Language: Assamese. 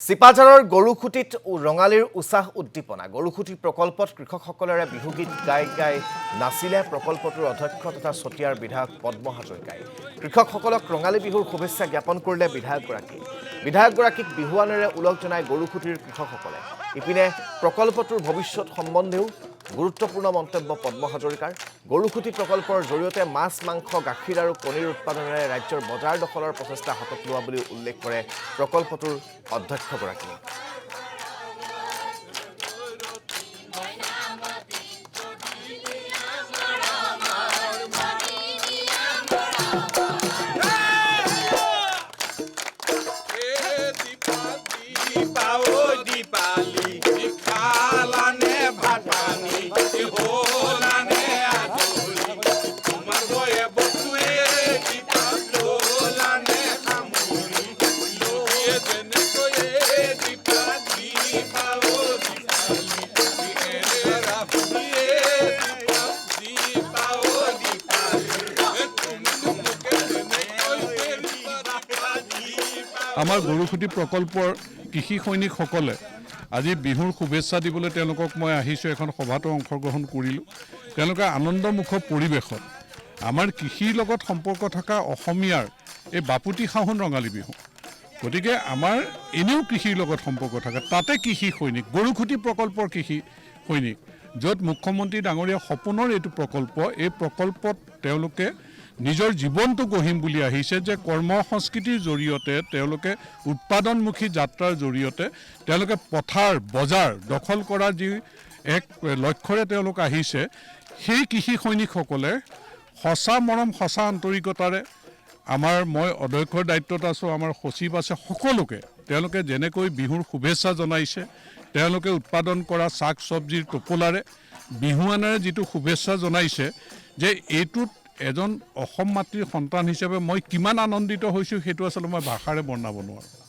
চিপাঝাৰৰ গৰুখুটিত ৰঙালীৰ উৎসাহ উদ্দীপনা গৰুখুটি প্ৰকল্পত কৃষকসকলৰে বিহুগীত গাই নাচিলে প্ৰকল্পটোৰ অধ্যক্ষ তথা চতিয়াৰ বিধায়ক পদ্ম হাজৰিকাই কৃষকসকলক ৰঙালী বিহুৰ শুভেচ্ছা জ্ঞাপন কৰিলে বিধায়কগৰাকীক বিহুৱানেৰে উলগ জনাই গৰুখুটিৰ কৃষকসকলে ইপিনে প্ৰকল্পটোৰ ভৱিষ্যত সম্বন্ধেও গুৰুত্বপূৰ্ণ মন্তব্য পদ্ম হাজৰিকাৰ গৰুখুটি প্ৰকল্পৰ জৰিয়তে মাছ মাংস গাখীৰ আৰু কণীৰ উৎপাদনেৰে ৰাজ্যৰ বজাৰ দখলৰ প্ৰচেষ্টা হাতত লোৱা বুলি উল্লেখ কৰে প্ৰকল্পটোৰ অধ্যক্ষগৰাকীয়ে আমাৰ গৰুখুটি প্ৰকল্পৰ কৃষি সৈনিকসকলে আজি বিহুৰ শুভেচ্ছা দিবলৈ তেওঁলোকক মই আহিছোঁ এখন সভাতো অংশগ্ৰহণ কৰিলোঁ তেওঁলোকে আনন্দমুখ পৰিৱেশত আমাৰ কৃষিৰ লগত সম্পৰ্ক থকা অসমীয়াৰ এই বাপুতি সাহোন ৰঙালী বিহু গতিকে আমাৰ এনেও কৃষিৰ লগত সম্পৰ্ক থকা তাতে কৃষি সৈনিক গৰুখুটি প্ৰকল্পৰ কৃষি সৈনিক য'ত মুখ্যমন্ত্ৰী ডাঙৰীয়া সপোনৰ এইটো প্ৰকল্প এই প্ৰকল্পত তেওঁলোকে নিজৰ জীৱনটো গঢ়িম বুলি আহিছে যে কৰ্ম সংস্কৃতিৰ জৰিয়তে তেওঁলোকে উৎপাদনমুখী যাত্ৰাৰ জৰিয়তে তেওঁলোকে পথাৰ বজাৰ দখল কৰা যি এক লক্ষ্যৰে তেওঁলোক আহিছে সেই কৃষি সৈনিকসকলে সঁচা মৰম সঁচা আন্তৰিকতাৰে মই অধ্যক্ষৰ দায়িত্বত আছোঁ আমাৰ সচিব আছে সকলোকে তেওঁলোকে যেনেকৈ বিহুৰ শুভেচ্ছা জনাইছে তেওঁলোকে উৎপাদন কৰা শাক চব্জিৰ টোপোলাৰে বিহুৱানেৰে যিটো শুভেচ্ছা জনাইছে যে এইটোত এজন অসম মাতৃৰ সন্তান হিচাপে মই কিমান আনন্দিত হৈছোঁ সেইটো আচলতে মই ভাষাৰে বৰ্ণাব নোৱাৰোঁ